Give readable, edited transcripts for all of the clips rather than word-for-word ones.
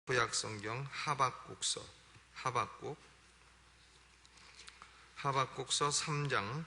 구약성경 하박국서 3장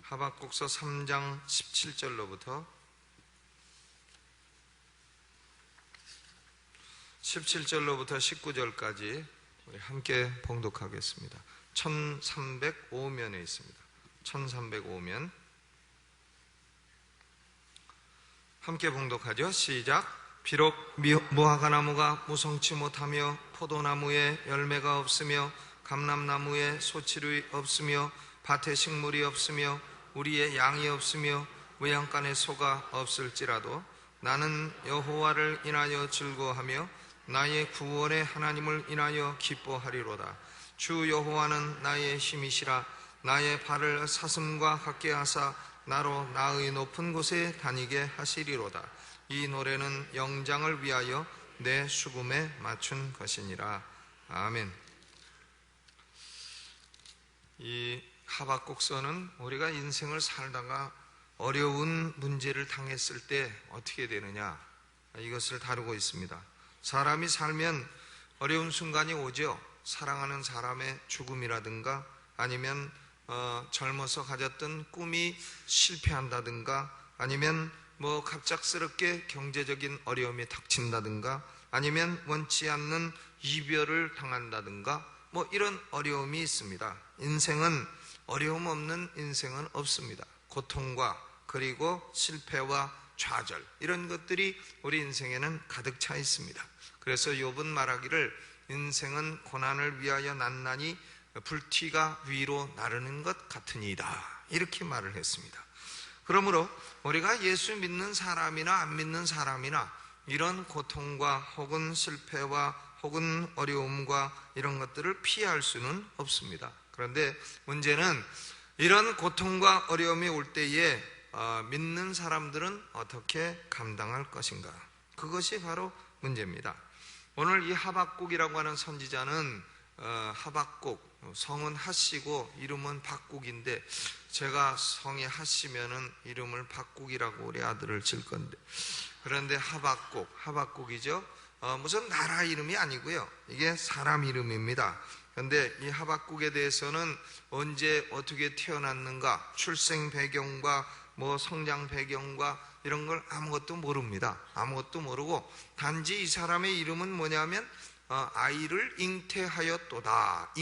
하박국서 3장 17절로부터 19절까지 우리 함께 봉독하겠습니다. 1305면에 있습니다. 1305면 함께 봉독하죠. 시작. 비록 무화과나무가 무성치 못하며 포도나무에 열매가 없으며 감람나무에 소출이 없으며 밭에 식물이 없으며 우리의 양이 없으며 외양간에 소가 없을지라도 나는 여호와를 인하여 즐거워하며 나의 구원의 하나님을 인하여 기뻐하리로다. 주 여호와는 나의 힘이시라. 나의 발을 사슴과 같게 하사 나로 나의 높은 곳에 다니게 하시리로다. 이 노래는 영장을 위하여 내 수금에 맞춘 것이니라. 아멘. 이 하박국서는 우리가 인생을 살다가 어려운 문제를 당했을 때 어떻게 되느냐, 이것을 다루고 있습니다. 사람이 살면 어려운 순간이 오죠. 사랑하는 사람의 죽음이라든가 아니면 젊어서 가졌던 꿈이 실패한다든가 아니면 갑작스럽게 경제적인 어려움이 닥친다든가 아니면 원치 않는 이별을 당한다든가 이런 어려움이 있습니다. 인생은 어려움 없는 인생은 없습니다. 고통과 그리고 실패와 좌절, 이런 것들이 우리 인생에는 가득 차 있습니다. 그래서 욥은 말하기를 인생은 고난을 위하여 난나니 불티가 위로 나르는 것 같으니이다, 이렇게 말을 했습니다. 그러므로 우리가 예수 믿는 사람이나 안 믿는 사람이나 이런 고통과 혹은 실패와 혹은 어려움과 이런 것들을 피할 수는 없습니다. 그런데 문제는 이런 고통과 어려움이 올 때에 믿는 사람들은 어떻게 감당할 것인가, 그것이 바로 문제입니다. 오늘 이 하박국이라고 하는 선지자는 하박국, 성은 하씨고 이름은 박국인데 제가 성이 하씨면은 이름을 박국이라고 우리 아들을 질 건데, 그런데 하박국이죠. 무슨 나라 이름이 아니고요, 이게 사람 이름입니다. 그런데 이 하박국에 대해서는 언제 어떻게 태어났는가, 출생 배경과 성장 배경과 이런 걸 아무것도 모릅니다. 아무것도 모르고 단지 이 사람의 이름은 뭐냐면 아이를 잉태하였도다,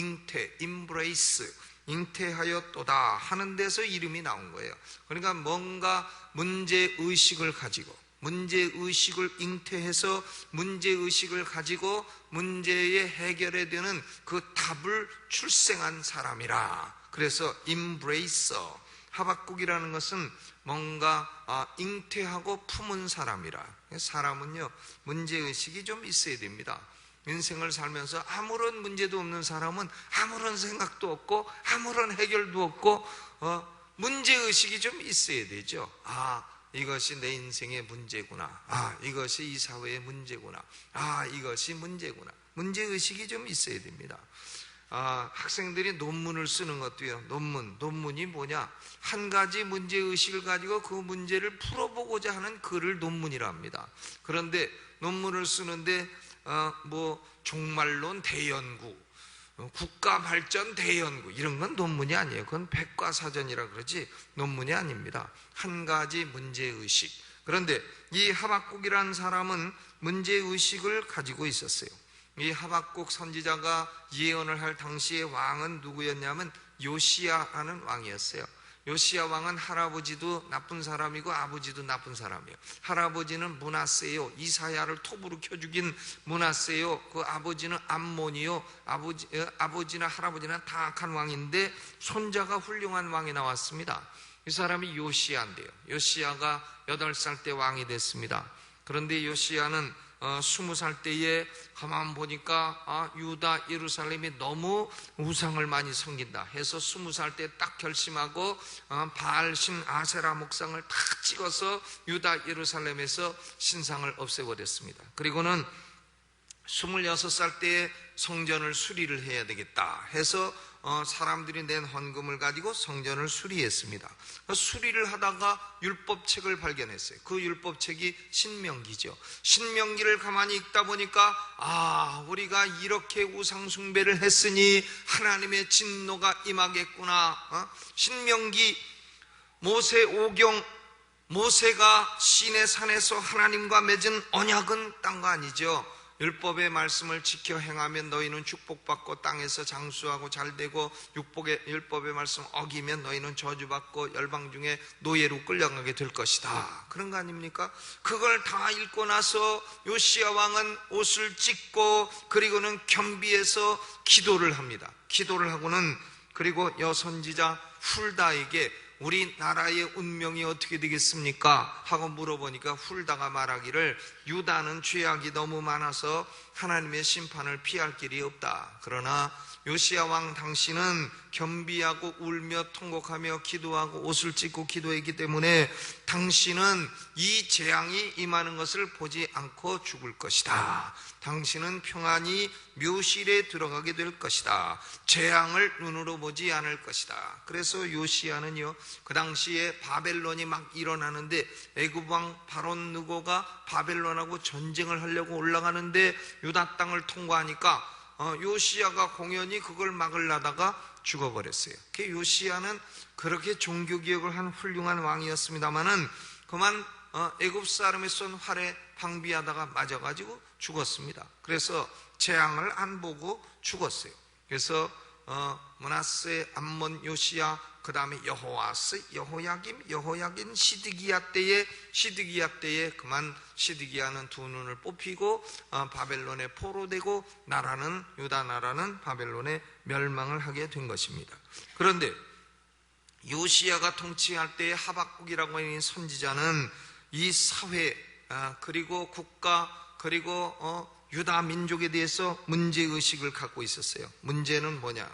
임브레이스, 잉태하였도다 하는 데서 이름이 나온 거예요. 그러니까 뭔가 문제의식을 가지고, 문제의식을 잉태해서 문제의식을 가지고 문제에 해결해야 되는 그 답을 출생한 사람이라. 그래서 임브레이서, 하박국이라는 것은 뭔가 잉태하고 품은 사람이라. 사람은요, 문제의식이 좀 있어야 됩니다. 인생을 살면서 아무런 문제도 없는 사람은 아무런 생각도 없고 아무런 해결도 없고 문제의식이 좀 있어야 되죠. 이것이 내 인생의 문제구나, 이것이 이 사회의 문제구나, 이것이 문제구나. 문제의식이 좀 있어야 됩니다. 학생들이 논문을 쓰는 것도요, 논문이 뭐냐, 한 가지 문제의식을 가지고 그 문제를 풀어보고자 하는 글을 논문이라 합니다. 그런데 논문을 쓰는데 종말론 대연구, 국가발전 대연구, 이런 건 논문이 아니에요. 그건 백과사전이라 그러지 논문이 아닙니다. 한 가지 문제의식. 그런데 이 하박국이라는 사람은 문제의식을 가지고 있었어요. 이 하박국 선지자가 예언을 할 당시의 왕은 누구였냐면 요시야라는 왕이었어요. 요시야 왕은 할아버지도 나쁜 사람이고 아버지도 나쁜 사람이에요. 할아버지는 므낫세요. 이사야를 톱으로 켜 죽인 므낫세요. 그 아버지는 암몬이요. 아버지나 할아버지나 다 악한 왕인데 손자가 훌륭한 왕이 나왔습니다. 이 사람이 요시야인데요, 요시야가 8살 때 왕이 됐습니다. 그런데 요시야는 20살 때에 가만 보니까 유다 예루살렘이 너무 우상을 많이 섬긴다 해서 20살 때 딱 결심하고 바알신 아세라 목상을 탁 찍어서 유다 예루살렘에서 신상을 없애버렸습니다. 그리고는 26살 때에 성전을 수리를 해야 되겠다 해서 사람들이 낸 헌금을 가지고 성전을 수리했습니다. 수리를 하다가 율법책을 발견했어요. 그 율법책이 신명기죠. 신명기를 가만히 읽다 보니까 우리가 이렇게 우상 숭배를 했으니 하나님의 진노가 임하겠구나. 신명기 모세오경, 모세가 시내 산에서 하나님과 맺은 언약은 딴 거 아니죠. 율법의 말씀을 지켜 행하면 너희는 축복받고 땅에서 장수하고 잘되고, 율법의 말씀 어기면 너희는 저주받고 열방 중에 노예로 끌려가게 될 것이다. 그런 거 아닙니까? 그걸 다 읽고 나서 요시야 왕은 옷을 찢고 그리고는 겸비해서 기도를 합니다. 기도를 하고는 그리고 여선지자 훌다에게 우리나라의 운명이 어떻게 되겠습니까? 하고 물어보니까 훌다가 말하기를 유다는 죄악이 너무 많아서 하나님의 심판을 피할 길이 없다. 그러나 요시야 왕 당신은 겸비하고 울며 통곡하며 기도하고 옷을 찢고 기도했기 때문에 당신은 이 재앙이 임하는 것을 보지 않고 죽을 것이다. 당신은 평안히 묘실에 들어가게 될 것이다. 재앙을 눈으로 보지 않을 것이다. 그래서 요시야는요, 그 당시에 바벨론이 막 일어나는데 애굽 왕 바론 느고가 바벨론하고 전쟁을 하려고 올라가는데 유다 땅을 통과하니까 요시야가 공연히 그걸 막으려다가 죽어버렸어요. 요시야는 그렇게 종교개혁을 한 훌륭한 왕이었습니다마는 그만 애굽 사람이 쏜 활에 방비하다가 맞아가지고 죽었습니다. 그래서 재앙을 안 보고 죽었어요. 그래서 므낫세, 암몬, 요시야, 그 다음에 여호아스, 여호야긴, 시드기야 때에 그만 시드기야는 두 눈을 뽑히고 바벨론에 포로되고 유다 나라는 바벨론에 멸망을 하게 된 것입니다. 그런데 요시야가 통치할 때의 하박국이라고 하는 선지자는 이 사회 그리고 국가 그리고 유다 민족에 대해서 문제의식을 갖고 있었어요. 문제는 뭐냐?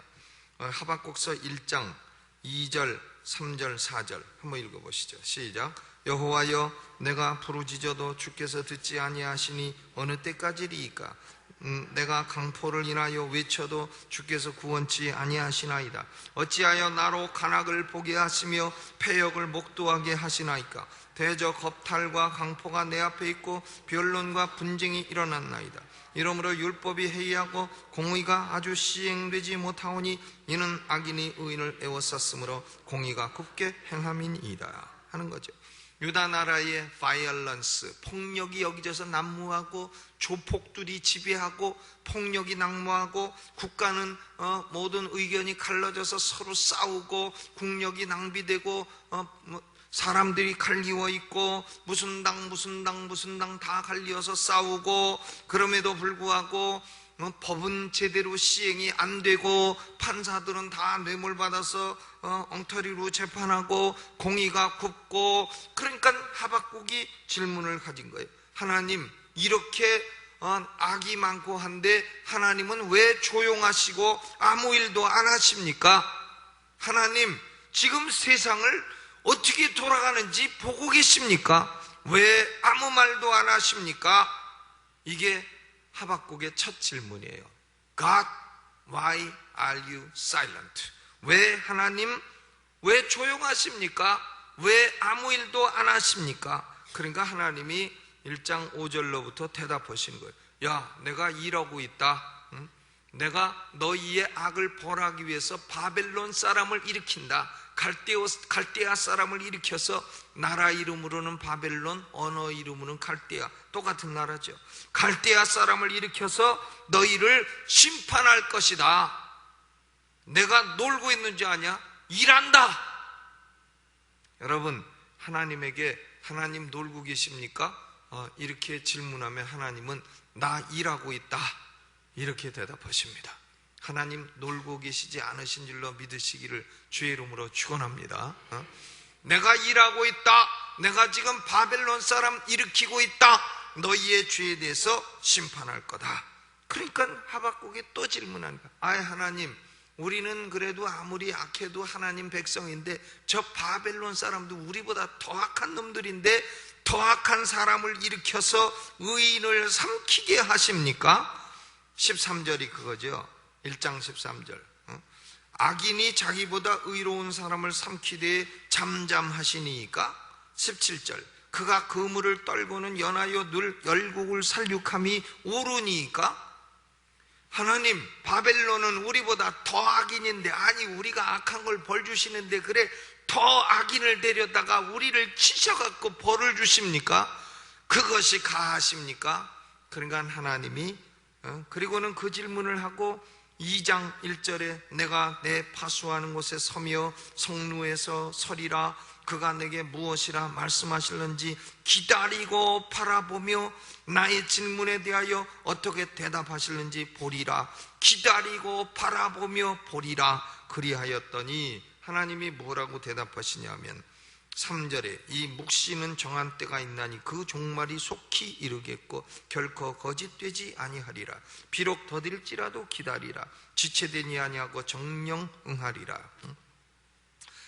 하박국서 1장 2절, 3절, 4절 한번 읽어보시죠. 시작. 여호와여, 내가 부르짖어도 주께서 듣지 아니하시니 어느 때까지리이까? 내가 강포를 인하여 외쳐도 주께서 구원치 아니하시나이다. 어찌하여 나로 간악을 보게 하시며 패역을 목도하게 하시나이까? 대저 겁탈과 강포가 내 앞에 있고 변론과 분쟁이 일어났나이다. 이러므로 율법이 해이하고 공의가 아주 시행되지 못하오니 이는 악인이 의인을 애워쌌으므로 공의가 굳게 행함이니이다 하는 거죠. 유다 나라의 바이올런스, 폭력이 여기저기서 난무하고 조폭들이 지배하고 폭력이 난무하고 국가는 모든 의견이 갈라져서 서로 싸우고 국력이 낭비되고 사람들이 갈리워 있고 무슨 당 다 갈리어서 싸우고, 그럼에도 불구하고 법은 제대로 시행이 안 되고 판사들은 다 뇌물받아서 엉터리로 재판하고 공의가 굽고, 그러니까 하박국이 질문을 가진 거예요. 하나님, 이렇게 악이 많고 한데 하나님은 왜 조용하시고 아무 일도 안 하십니까? 하나님, 지금 세상을 어떻게 돌아가는지 보고 계십니까? 왜 아무 말도 안 하십니까? 이게 하박국의 첫 질문이에요. God, why are you silent? 왜 하나님, 왜 조용하십니까? 왜 아무 일도 안 하십니까? 그러니까 하나님이 1장 5절로부터 대답하시는 거예요. 야, 내가 일하고 있다. 내가 너희의 악을 벌하기 위해서 바벨론 사람을 일으킨다. 갈대아 사람을 일으켜서 나라 이름으로는 바벨론, 언어 이름으로는 갈대아, 똑같은 나라죠. 갈대아 사람을 일으켜서 너희를 심판할 것이다. 내가 놀고 있는 줄 아냐? 일한다. 여러분, 하나님에게 하나님 놀고 계십니까? 이렇게 질문하면 하나님은 나 일하고 있다, 이렇게 대답하십니다. 하나님 놀고 계시지 않으신 줄로 믿으시기를 주의 이름으로 축원합니다. 내가 일하고 있다. 내가 지금 바벨론 사람 일으키고 있다. 너희의 죄에 대해서 심판할 거다. 그러니까 하박국이 또 질문합니다. 하나님, 우리는 그래도 아무리 악해도 하나님 백성인데 저 바벨론 사람도 우리보다 더 악한 놈들인데 더 악한 사람을 일으켜서 의인을 삼키게 하십니까? 13절이 그거죠. 1장 13절. 악인이 자기보다 의로운 사람을 삼키되 잠잠하시니까. 17절, 그가 그물을 떨고는 연하여 늘 열국을 살육함이 옳으니까. 하나님, 바벨론은 우리보다 더 악인인데, 아니 우리가 악한 걸 벌 주시는데 그래 더 악인을 데려다가 우리를 치셔갖고 벌을 주십니까? 그것이 가하십니까? 그러니까 하나님이 그리고는 그 질문을 하고 2장 1절에 내가 내 파수하는 곳에 서며 성루에서 서리라. 그가 내게 무엇이라 말씀하실는지 기다리고 바라보며 나의 질문에 대하여 어떻게 대답하실는지 보리라. 기다리고 바라보며 보리라. 그리하였더니 하나님이 뭐라고 대답하시냐면 3절에 이 묵시는 정한 때가 있나니 그 종말이 속히 이르겠고 결코 거짓되지 아니하리라. 비록 더딜지라도 기다리라. 지체되니 아니하고 정령 응하리라.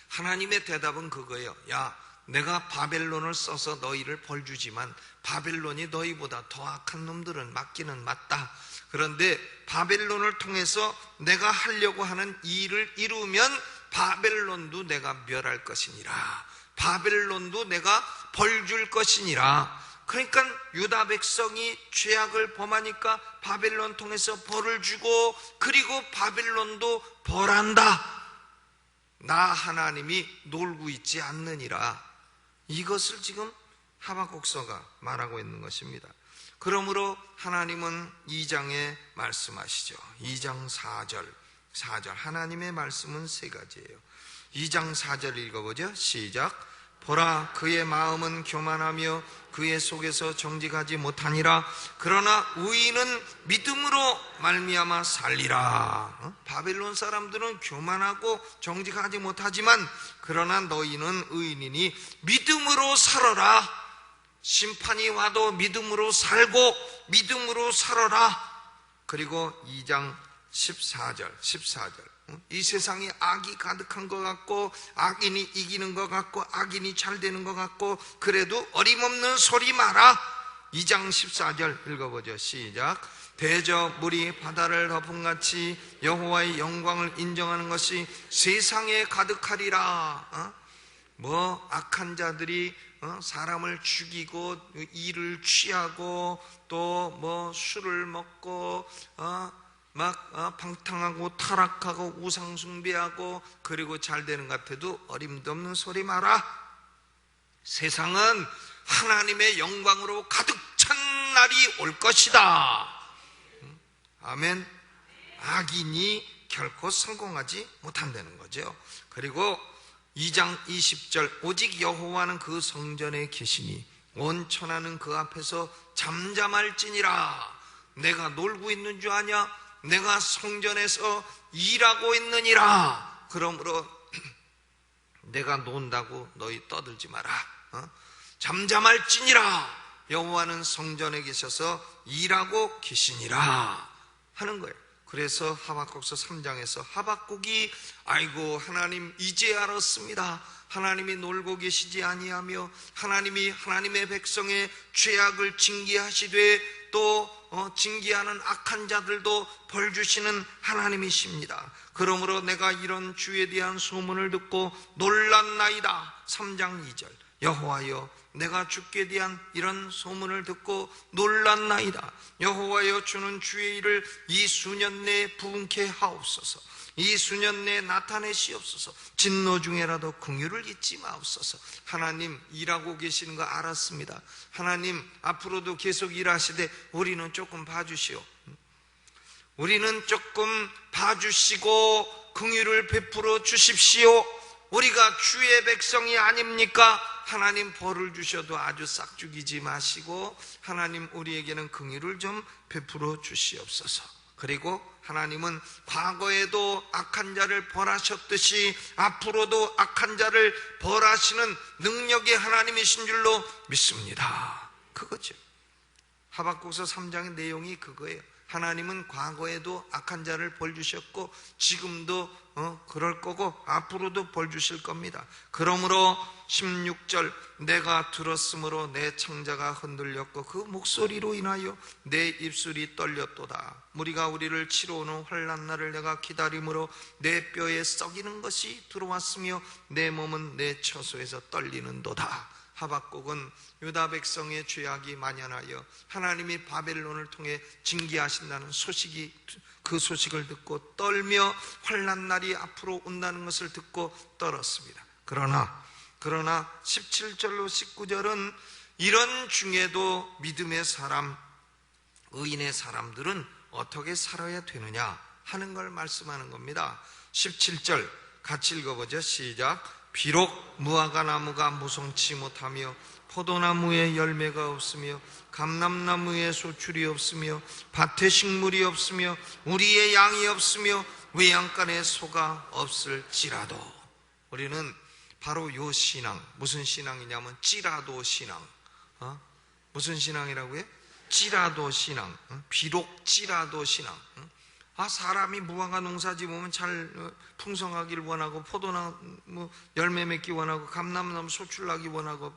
하나님의 대답은 그거예요. 야, 내가 바벨론을 써서 너희를 벌주지만 바벨론이 너희보다 더 악한 놈들은 맞기는 맞다. 그런데 바벨론을 통해서 내가 하려고 하는 일을 이루면 바벨론도 내가 멸할 것이니라. 바벨론도 내가 벌줄 것이니라. 그러니까 유다 백성이 죄악을 범하니까 바벨론 통해서 벌을 주고, 그리고 바벨론도 벌한다. 나 하나님이 놀고 있지 않느니라. 이것을 지금 하박국서가 말하고 있는 것입니다. 그러므로 하나님은 2장에 말씀하시죠. 2장 4절 하나님의 말씀은 세 가지예요. 2장 4절 읽어보죠. 시작. 보라, 그의 마음은 교만하며 그의 속에서 정직하지 못하니라. 그러나 의인은 믿음으로 말미암아 살리라. 바벨론 사람들은 교만하고 정직하지 못하지만 그러나 너희는 의인이니 믿음으로 살아라. 심판이 와도 믿음으로 살고 믿음으로 살아라. 그리고 2장 14절 이 세상에 악이 가득한 것 같고 악인이 이기는 것 같고 악인이 잘 되는 것 같고 그래도 어림없는 소리 마라. 2장 14절 읽어보죠. 시작. 대저 물이 바다를 덮음같이 여호와의 영광을 인정하는 것이 세상에 가득하리라. 악한 자들이 사람을 죽이고 일을 취하고 또 술을 먹고 방탕하고 타락하고 우상숭배하고 그리고 잘 되는 것 같아도 어림도 없는 소리 마라. 세상은 하나님의 영광으로 가득 찬 날이 올 것이다. 아멘. 악인이 결코 성공하지 못한다는 거죠. 그리고 2장 20절 오직 여호와는 그 성전에 계시니 온 천하는 그 앞에서 잠잠할지니라. 내가 놀고 있는 줄 아냐? 내가 성전에서 일하고 있느니라. 그러므로 내가 논다고 너희 떠들지 마라. 잠잠할지니라. 여호와는 성전에 계셔서 일하고 계시니라 하는 거예요. 그래서 하박국서 3장에서 하박국이 아이고 하나님 이제 알았습니다. 하나님이 놀고 계시지 아니하며 하나님이 하나님의 백성의 죄악을 징계하시되 또 징계하는 악한 자들도 벌 주시는 하나님이십니다. 그러므로 내가 이런 주에 대한 소문을 듣고 놀랐나이다. 3장 2절 여호와여 내가 주께 대한 이런 소문을 듣고 놀랐나이다. 여호와여 주는 주의 일을 이 수년 내에 부응케 하옵소서. 이 수년 내에 나타내시옵소서. 진노 중에라도 긍휼을 잊지 마옵소서. 하나님 일하고 계시는 거 알았습니다. 하나님 앞으로도 계속 일하시되 우리는 조금 봐주시오. 우리는 조금 봐주시고 긍휼을 베풀어 주십시오. 우리가 주의 백성이 아닙니까? 하나님 벌을 주셔도 아주 싹 죽이지 마시고 하나님 우리에게는 긍휼을 좀 베풀어 주시옵소서. 그리고 하나님은 과거에도 악한 자를 벌하셨듯이 앞으로도 악한 자를 벌하시는 능력의 하나님이신 줄로 믿습니다. 그거죠. 하박국서 3장의 내용이 그거예요. 하나님은 과거에도 악한 자를 벌 주셨고 지금도 그럴 거고 앞으로도 벌 주실 겁니다. 그러므로 16절 내가 들었으므로 내 창자가 흔들렸고 그 목소리로 인하여 내 입술이 떨렸도다. 무리가 우리를 치러 오는 환난 날을 내가 기다림으로 내 뼈에 썩이는 것이 들어왔으며 내 몸은 내 처소에서 떨리는도다. 하박국은 유다 백성의 죄악이 만연하여 하나님이 바벨론을 통해 징계하신다는 그 소식을 듣고 떨며 환난 날이 앞으로 온다는 것을 듣고 떨었습니다. 그러나 17절로 19절은 이런 중에도 믿음의 사람, 의인의 사람들은 어떻게 살아야 되느냐 하는 걸 말씀하는 겁니다. 17절 같이 읽어보죠. 시작. 비록 무화과 나무가 무성치 못하며 포도나무에 열매가 없으며 감람나무에 소출이 없으며 밭에 식물이 없으며 우리의 양이 없으며 외양간에 소가 없을지라도, 우리는 바로 요 신앙, 무슨 신앙이냐면 찌라도 신앙. 무슨 신앙이라고요? 찌라도 신앙. 비록 찌라도 신앙. 사람이 무화과 농사 지으면 잘 풍성하기를 원하고 포도나무 열매 맺기 원하고 감람나무 소출나기 원하고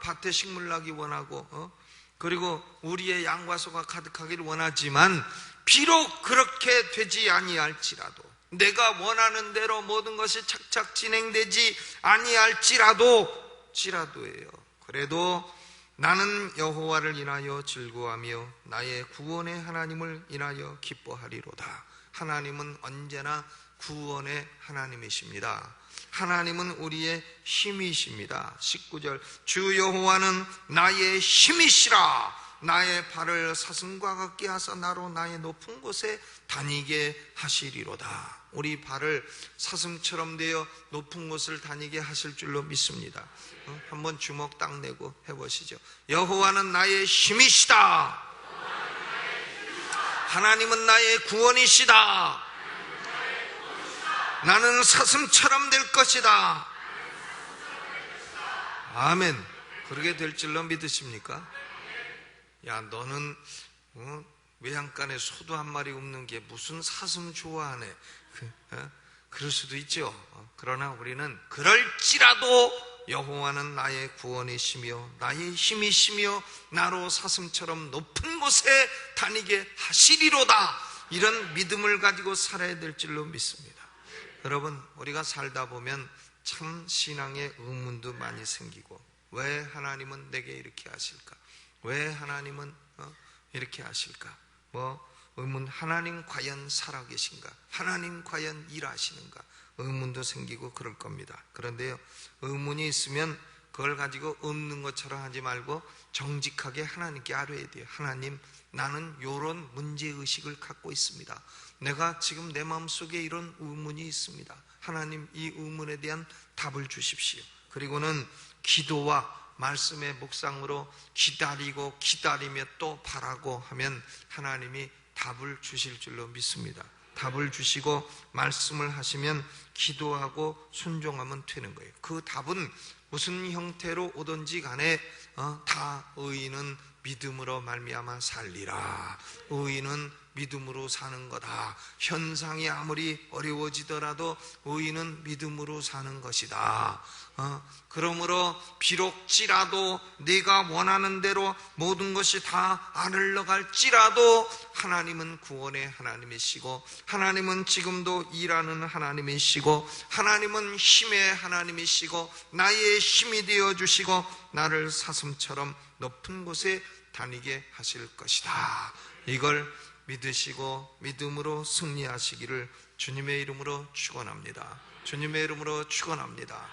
밭에 식물 나기 원하고 그리고 우리의 양과 소가 가득하기를 원하지만 비록 그렇게 되지 아니할지라도, 내가 원하는 대로 모든 것이 착착 진행되지 아니할지라도예요. 그래도 나는 여호와를 인하여 즐거워하며 나의 구원의 하나님을 인하여 기뻐하리로다. 하나님은 언제나 구원의 하나님이십니다. 하나님은 우리의 힘이십니다. 19절 주 여호와는 나의 힘이시라. 나의 발을 사슴과 같게 하사 나로 나의 높은 곳에 다니게 하시리로다. 우리 발을 사슴처럼 되어 높은 곳을 다니게 하실 줄로 믿습니다. 한번 주먹 딱 내고 해보시죠. 여호와는 나의 힘이시다. 하나님은 나의 구원이시다. 나는 사슴처럼 될 것이다. 아멘. 그러게 될 줄로 믿으십니까? 야, 너는 외양간에 소도 한 마리 없는 게 무슨 사슴 좋아하네. 그럴 수도 있죠. 그러나 우리는 그럴지라도 여호와는 나의 구원이시며 나의 힘이시며 나로 사슴처럼 높은 곳에 다니게 하시리로다. 이런 믿음을 가지고 살아야 될 줄로 믿습니다. 여러분, 우리가 살다 보면 참 신앙의 의문도 많이 생기고, 왜 하나님은 내게 이렇게 하실까? 왜 하나님은 이렇게 하실까? 의문, 하나님 과연 살아계신가? 하나님 과연 일하시는가? 의문도 생기고 그럴 겁니다. 그런데요, 의문이 있으면 그걸 가지고 없는 것처럼 하지 말고 정직하게 하나님께 아뢰야 돼요. 하나님, 나는 이런 문제의식을 갖고 있습니다. 내가 지금 내 마음속에 이런 의문이 있습니다. 하나님, 이 의문에 대한 답을 주십시오. 그리고는 기도와 말씀의 묵상으로 기다리고 기다리며 또 바라고 하면 하나님이 답을 주실 줄로 믿습니다. 답을 주시고 말씀을 하시면 기도하고 순종하면 되는 거예요. 그 답은 무슨 형태로 오든지 간에 다 의인은 믿음으로 말미암아 살리라. 의인은 믿음으로 사는 거다. 현상이 아무리 어려워지더라도 의인은 믿음으로 사는 것이다. 그러므로 비록지라도 네가 원하는 대로 모든 것이 다 안 흘러갈지라도 하나님은 구원의 하나님이시고, 하나님은 지금도 일하는 하나님이시고, 하나님은 힘의 하나님이시고 나의 힘이 되어주시고 나를 사슴처럼 높은 곳에 다니게 하실 것이다. 이걸 믿으시고 믿음으로 승리하시기를 주님의 이름으로 축원합니다. 주님의 이름으로 축원합니다.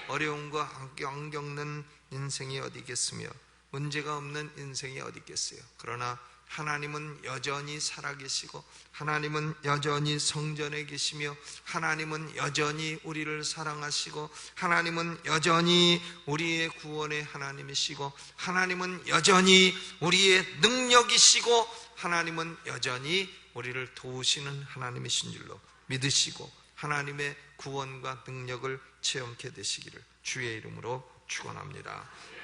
어려움과 안 겪는 인생이 어디 있겠으며 문제가 없는 인생이 어디 있겠어요. 그러나 하나님은 여전히 살아계시고, 하나님은 여전히 성전에 계시며, 하나님은 여전히 우리를 사랑하시고, 하나님은 여전히 우리의 구원의 하나님이시고, 하나님은 여전히 우리의 능력이시고, 하나님은 여전히 우리를 도우시는 하나님이신 줄로 믿으시고 하나님의 구원과 능력을 체험케 되시기를 주의 이름으로 축원합니다.